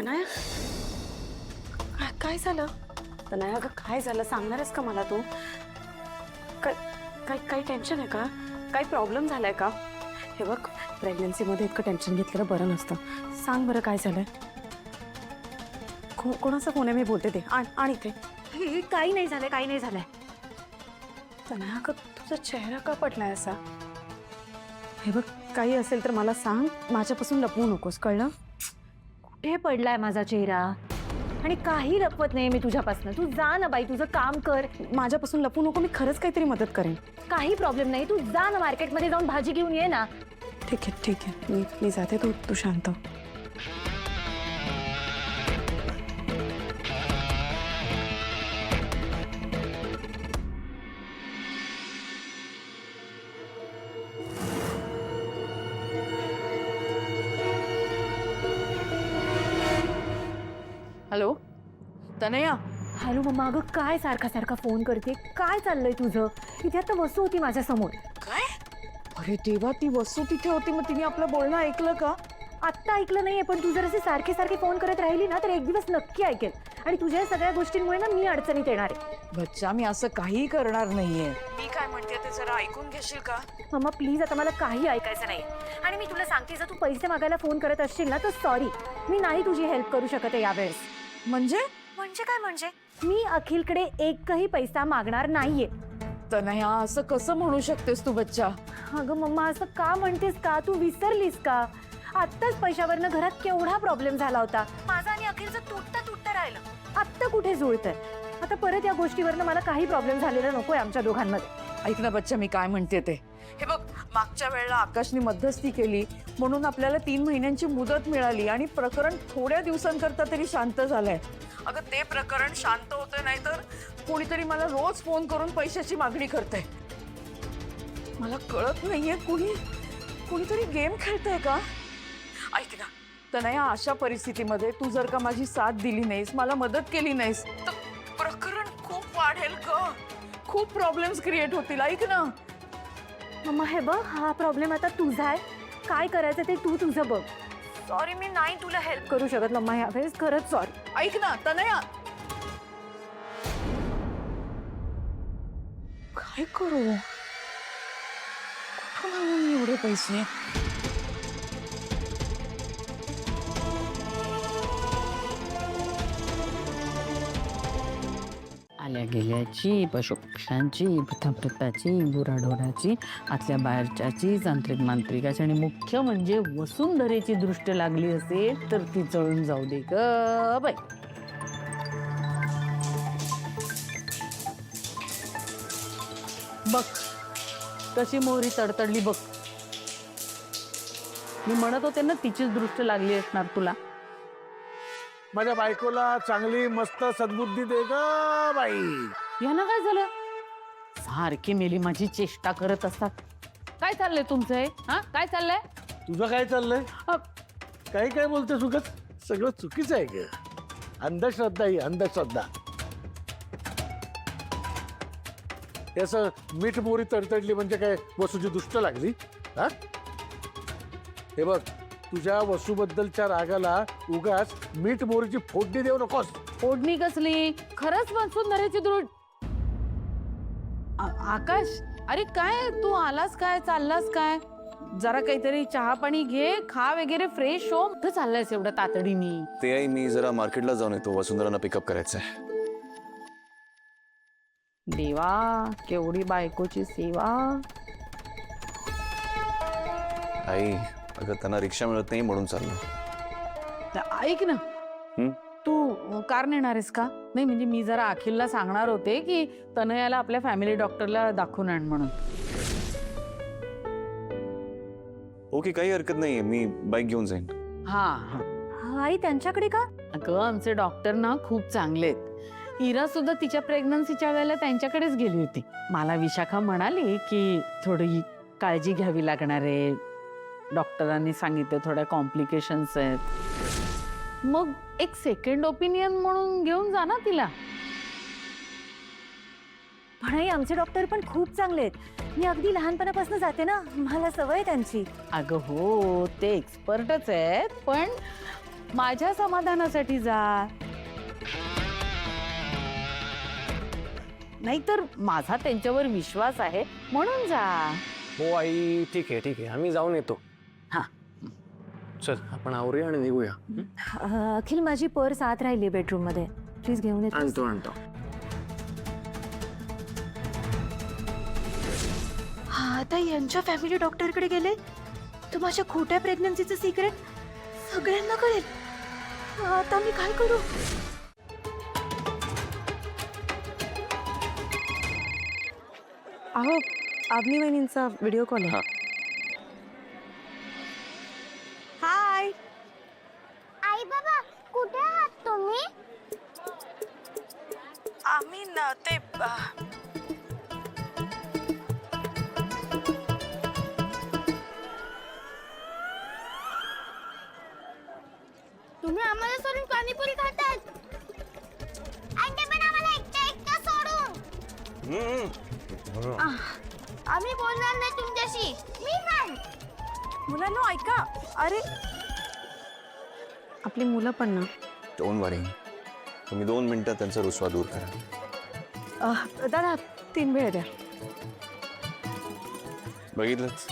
तनया काय झालं? तनया अगं काय झालं सांगणारस का मला तू? काही टेन्शन आहे का? काही प्रॉब्लेम झालाय का? हे बघ प्रेग्नन्सीमध्ये इतकं टेन्शन घेतलेलं बरं नसतं. सांग बरं काय झालंय? कोणाचा फोन आहे? मी बोलते ते आण इथे. काही नाही झालंय, काही नाही झालंय. तनया अगं तुझा चेहरा का पडलाय असा? हे बघ काही असेल तर मला सांग, माझ्यापासून लपवू नकोस, कळलं? कुठे पडलाय माझा चेहरा? आणि काही लपवत नाही मी तुझ्यापासून. तू जा ना बाई, तुझं काम कर. माझ्यापासून लपवू नको, मी खरंच काहीतरी मदत करेन. काही प्रॉब्लेम नाही, तू जा ना मार्केटमध्ये जाऊन भाजी घेऊन ये ना. ठीक आहे मी जाते, तू शांत हो. हॅलो तनया. हॅलो मम्मा, अगं काय सारखा सारखा फोन करते? काय चाललंय तुझं? इथे आता वसू होती माझ्या समोर. काय? अरे देवा, ती वस्तू तिथे होती, मग तिने आपलं बोलणं ऐकलं का? आत्ता ऐकलं नाहीये, पण तू जर असे सारखे सारखे फोन करत राहिली ना तर एक दिवस नक्की ऐकेल. आणि तुझ्या या सगळ्या गोष्टींमुळे ना मी अडचणीत येणार आहे. बच्चा, मी असं काही करणार नाहीये. मी काय म्हणते ते जरा ऐकून घेशील का? मम्मा प्लीज, आता मला काही ऐकायचं नाही. आणि मी तुला सांगते, जर तू पैसे मागायला फोन करत असशील ना तर सॉरी, मी नाही तुझी हेल्प करू शकत आहे यावेळेस. म्हणजे काय म्हणजे? मी अखिलकडे एकही पैसा मागणार नाहीये. तनया, असं कसं म्हणू शकतेस तू बच्चा? अगं मम्मा, असं का म्हणतेस का? तू विसरलीस का? आत्ताच पैशावरनं घरात केवढा प्रॉब्लेम झाला होता. माझा आणि अखिलचं तुटता राहिलं. आत्ता कुठे जुळतंय? आता परत या गोष्टीवरनं मला काही प्रॉब्लेम झालेला नकोय आमच्या दोघांमध्ये. ऐक ना बच्चा, मी काय म्हणते ते. हे बघ, मागच्या वेळेला आकाशने मध्यस्थी केली म्हणून आपल्याला 3 महिन्यांची मुदत मिळाली आणि प्रकरण थोड्या दिवसांकरता तरी शांत झालंय. अगं ते प्रकरण शांत होतंय, नाहीतर कोणीतरी मला रोज फोन करून पैशाची मागणी करते. मला कळत नाहीये, कोणीतरी गेम खेळतंय का? ऐक ना तनया, अशा परिस्थितीमध्ये तू जर का माझी साथ दिली नाहीस, मला मदत केली नाहीस, तर प्रकरण खूप वाढेल ग. खूप प्रॉब्लेम्स क्रिएट होतील. ऐक ना मम्मा, हे बघ, हा प्रॉब्लेम आता तुझा आहे. काय करायचं ते तू तुझं बघ. सॉरी, मी नाही तुला हेल्प करू शकत मम्मा यावेळेस. खरंच सॉरी. ऐक ना तनया, काय करू? कुठून आणू मी एवढे पैसे? आल्या गेल्याची, पशुपक्ष्यांची, भूताप्रताची, गुराढोराची, आतल्या बाहेरच्याची, तांत्रिक मांत्रिकाची आणि मुख्य म्हणजे वसुंधरेची दृष्ट लागली असेल तर ती जळून जाऊ दे ग बाई. बघ कशी मोहरी तडतडली बघ. मी म्हणत होते ना तिचीच दृष्ट लागली असणार तुला. माझ्या बायकोला चांगली मस्त सद्बुद्धी दे ग बाई. यांना काय झालं? सारखी मेली माझी चेष्टा करत असतात. काय चाललंय तुमचं हे? हा काय चाललंय? तुझं काय चाललंय? काय बोलते सुगत? सगळं चुकीचं आहे ग. अंधश्रद्धा ही अंधश्रद्धा. याचं मीठ मोरी तडतडली म्हणजे काय वसूची दुष्ट लागली? हा, हे बघ, तुझ्या वसूबद्दलच्या रागाला उगाच मीठ मोरीची फोडणी देऊ नकोस. फोडणी कसली? खरंच वसुंधरेची दृष्ट. आकाश, अरे काय तू आलास काय, चाललास काय? जरा काहीतरी चहा पाणी घे, खा वगैरे, फ्रेश हो. कुठं चाललायस एवढं तातडीने? ते आई, मी जरा मार्केटला जाऊन येतो, वसुंधरांना पिकअप करायचंय. देवा, केवढी बायकोची सेवा. आई, अगं त्यांना रिक्षा मिळत नाही म्हणून चाललो. ऐक ना, तू कार नेणार आहेस का? नाही म्हणजे मी जरा अखिलला सांगणार होते की तनयाला आपल्या फॅमिली डॉक्टरला दाखवून आण म्हणून. ओके, काही हरकत नाहीये, मी बाईक घेऊन जाईन. हा आई त्यांच्याकडे का? अगं आमचे डॉक्टर ना खूप चांगले आहेत. इरा सुद्धा तिच्या प्रेग्नन्सीच्या वेळेला त्यांच्याकडेच गेली होती. मला विशाखा म्हणाली की थोडी काळजी घ्यावी लागणार आहे, डॉक्टरांनी सांगितलं थोड्या कॉम्प्लिकेशन्स आहेत. मग एक सेकंड ओपिनियन म्हणून घेऊन जा ना तिला. पण आई, आमचे डॉक्टर पण खूप चांगले आहेत. मी अगदी लहानपणापासून जाते ना, मला सवय आहे त्यांची. अगं हो, ते एक्सपर्टच आहेत, पण माझ्या समाधानासाठी जा. नाहीतर माझा त्यांच्यावर विश्वास आहे म्हणून जा. हो आई, ठीक आहे आम्ही जाऊन येतो. हा. चल आपण आवरूया आणि निघूया. अखिल, माझी पर्स आत राहिली बेडरूम मध्ये, प्लीज घेऊन येतो. आणतो. हा, आता यांच्या फॅमिली डॉक्टरकडे गेले तर माझ्या खोट्या प्रेग्नन्सीचं सिक्रेट सगळ्यांना कळेल. आता मी काय करू? अहो, आबनी वहिनींचा व्हिडिओ कॉल आहे. हाय. आई बाबा कुठे आहात तुम्ही? आम्ही न ते तुम्ही आम्हाला सोडून पाणीपुरी खातात आणि ते पण आम्हाला एकटं सोडून. आम्ही बोलणार नाही तुमच्याशी. मी पण. मुलांनो ऐका. अरे आपली मुलं पण ना. डोंट वरी, तुम्ही 2 मिनिटात त्यांचा रुसवा दूर करा. दादा 3 वेळ द्या. बघितलंच,